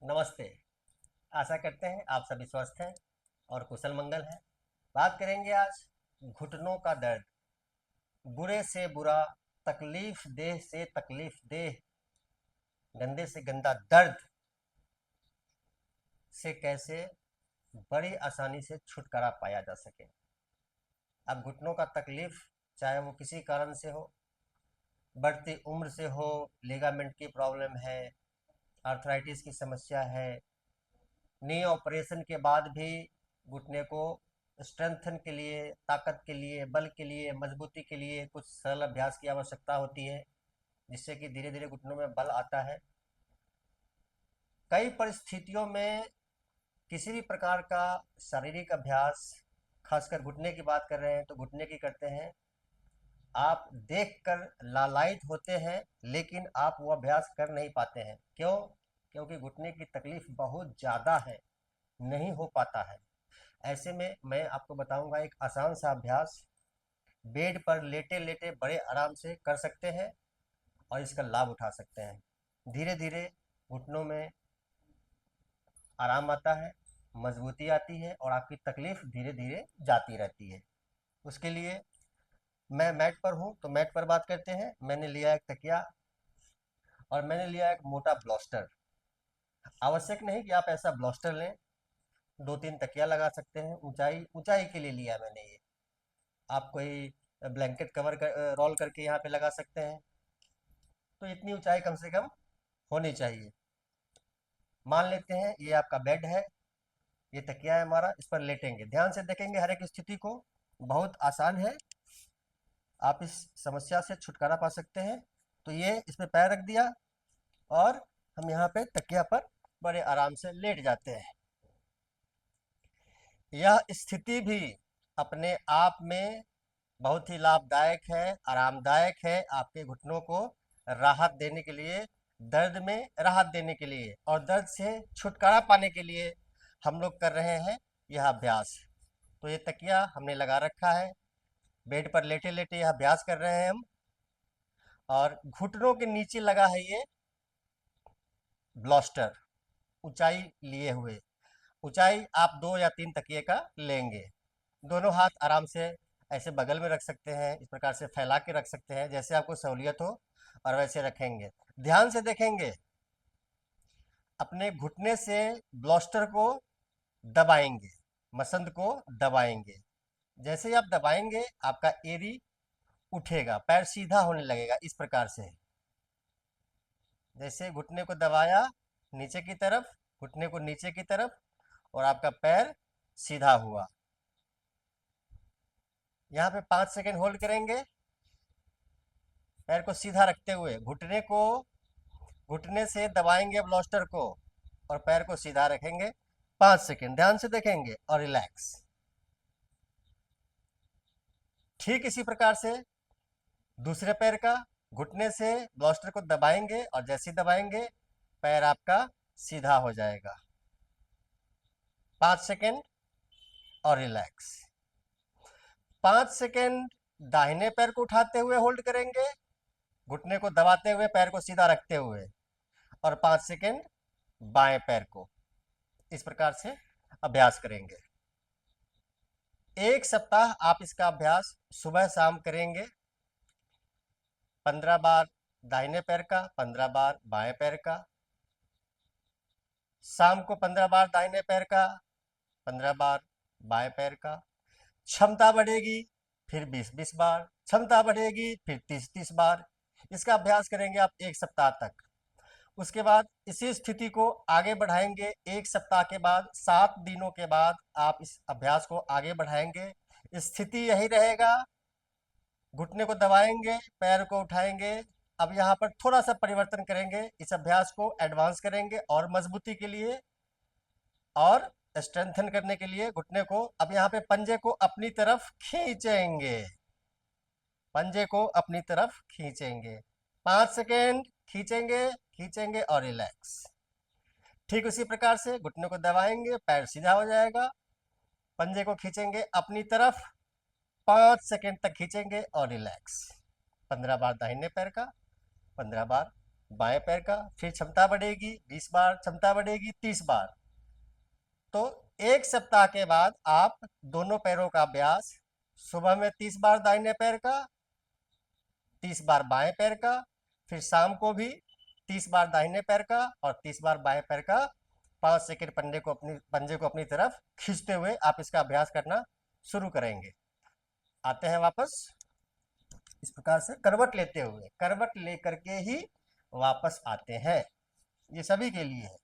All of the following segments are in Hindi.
नमस्ते। आशा करते हैं आप सभी स्वस्थ हैं और कुशल मंगल हैं। बात करेंगे आज घुटनों का दर्द। बुरे से बुरा, तकलीफ देह से तकलीफ देह, गंदे से गंदा दर्द से कैसे बड़ी आसानी से छुटकारा पाया जा सके। अब घुटनों का तकलीफ चाहे वो किसी कारण से हो, बढ़ती उम्र से हो, लिगामेंट की प्रॉब्लम है, आर्थराइटिस की समस्या है, नी ऑपरेशन के बाद भी घुटने को स्ट्रेंथन के लिए, ताकत के लिए, बल के लिए, मजबूती के लिए कुछ सरल अभ्यास की आवश्यकता होती है, जिससे कि धीरे धीरे घुटनों में बल आता है। कई परिस्थितियों में किसी भी प्रकार का शारीरिक अभ्यास, खासकर घुटने की बात कर रहे हैं तो घुटने की करते हैं, आप देखकर लालायित होते हैं, लेकिन आप वो अभ्यास कर नहीं पाते हैं। क्यों? क्योंकि घुटने की तकलीफ बहुत ज़्यादा है, नहीं हो पाता है। ऐसे में मैं आपको बताऊंगा एक आसान सा अभ्यास, बेड पर लेटे लेटे बड़े आराम से कर सकते हैं और इसका लाभ उठा सकते हैं। धीरे धीरे घुटनों में आराम आता है, मजबूती आती है और आपकी तकलीफ धीरे धीरे जाती रहती है। उसके लिए मैं मैट पर हूँ तो मैट पर बात करते हैं। मैंने लिया एक तकिया और मैंने लिया एक मोटा ब्लास्टर। आवश्यक नहीं कि आप ऐसा ब्लास्टर लें, दो तीन तकिया लगा सकते हैं। ऊंचाई ऊंचाई के लिए लिया मैंने ये। आप कोई ब्लैंकेट कवर कर, रोल करके यहाँ पे लगा सकते हैं। तो इतनी ऊंचाई कम से कम होनी चाहिए। मान लेते हैं ये आपका बेड है, ये तकिया है हमारा, इस पर लेटेंगे, ध्यान से देखेंगे हर एक स्थिति को। बहुत आसान है, आप इस समस्या से छुटकारा पा सकते हैं। तो ये इसमें पैर रख दिया और हम यहाँ पे तकिया पर बड़े आराम से लेट जाते हैं। यह स्थिति भी अपने आप में बहुत ही लाभदायक है, आरामदायक है, आपके घुटनों को राहत देने के लिए, दर्द में राहत देने के लिए और दर्द से छुटकारा पाने के लिए हम लोग कर रहे हैं यह अभ्यास। तो ये तकिया हमने लगा रखा है, बेड पर लेटे लेटे यह अभ्यास कर रहे हैं हम, और घुटनों के नीचे लगा है ये ब्लास्टर, ऊंचाई लिए हुए। ऊंचाई आप दो या तीन तकिए का लेंगे। दोनों हाथ आराम से ऐसे बगल में रख सकते हैं, इस प्रकार से फैला के रख सकते हैं, जैसे आपको सहूलियत हो और वैसे रखेंगे। ध्यान से देखेंगे, अपने घुटने से ब्लास्टर को दबाएंगे, मसंद को दबाएंगे। जैसे ही आप दबाएंगे आपका एरी उठेगा, पैर सीधा होने लगेगा, इस प्रकार से। जैसे घुटने को दबाया नीचे की तरफ, घुटने को नीचे की तरफ, और आपका पैर सीधा हुआ। यहाँ पे 5 सेकेंड होल्ड करेंगे, पैर को सीधा रखते हुए। घुटने से दबाएंगे ब्लास्टर को और पैर को सीधा रखेंगे। 5 सेकेंड ध्यान से देखेंगे और रिलैक्स। ठीक इसी प्रकार से दूसरे पैर का, घुटने से ब्लास्टर को दबाएंगे और जैसे ही दबाएंगे पैर आपका सीधा हो जाएगा। 5 सेकेंड और रिलैक्स। 5 सेकेंड दाहिने पैर को उठाते हुए होल्ड करेंगे, घुटने को दबाते हुए, पैर को सीधा रखते हुए, और 5 सेकेंड बाएं पैर को। इस प्रकार से अभ्यास करेंगे। एक सप्ताह आप इसका अभ्यास सुबह शाम करेंगे। 15 बार दाहिने पैर का, 15 बार बाएं पैर का। शाम को 15 बार दाहिने पैर का, 15 बार बाएं पैर का। क्षमता बढ़ेगी, फिर 20-20 बार, क्षमता बढ़ेगी, फिर 30-30 बार। इसका अभ्यास करेंगे आप एक सप्ताह तक। उसके बाद इसी स्थिति को आगे बढ़ाएंगे। एक सप्ताह के बाद, 7 दिनों के बाद आप इस अभ्यास को आगे बढ़ाएंगे। स्थिति यही रहेगा, घुटने को दबाएंगे, पैर को उठाएंगे। अब यहाँ पर थोड़ा सा परिवर्तन करेंगे, इस अभ्यास को एडवांस करेंगे और मजबूती के लिए और स्ट्रेंथन करने के लिए घुटने को। अब यहाँ पे पंजे को अपनी तरफ खींचेंगे, पंजे को अपनी तरफ खींचेंगे। 5 सेकेंड खींचेंगे, खींचेंगे और रिलैक्स। ठीक उसी प्रकार से घुटने को दबाएंगे, पैर सीधा हो जाएगा, पंजे को खींचेंगे अपनी तरफ, 5 सेकेंड तक खींचेंगे और रिलैक्स। 15 बार दाहिने पैर का, 15 बार बाएं पैर का, फिर क्षमता बढ़ेगी 20 बार, क्षमता बढ़ेगी 30 बार। तो एक सप्ताह के बाद आप दोनों पैरों का अभ्यास, सुबह में 30 बार दाहिने पैर का, 30 बार बाएं पैर का, फिर शाम को भी 30 बार दाहिने पैर का और 30 बार बाएं पैर का, 5 सेकंड पंजे को अपनी तरफ खींचते हुए आप इसका अभ्यास करना शुरू करेंगे। आते हैं वापस इस प्रकार से करवट लेते हुए, करवट लेकर के ही वापस आते हैं। ये सभी के लिए है।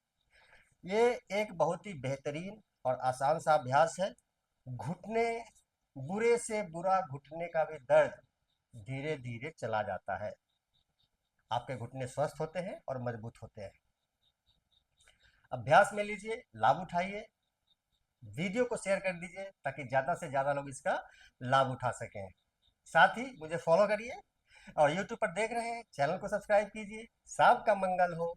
ये एक बहुत ही बेहतरीन और आसान सा अभ्यास है। घुटने, बुरे से बुरा घुटने का भी दर्द धीरे धीरे चला जाता है। आपके घुटने स्वस्थ होते हैं और मजबूत होते हैं। अभ्यास में लीजिए, लाभ उठाइए, वीडियो को शेयर कर दीजिए ताकि ज़्यादा से ज़्यादा लोग इसका लाभ उठा सकें। साथ ही मुझे फॉलो करिए और यूट्यूब पर देख रहे हैं चैनल को सब्सक्राइब कीजिए। सबका मंगल हो।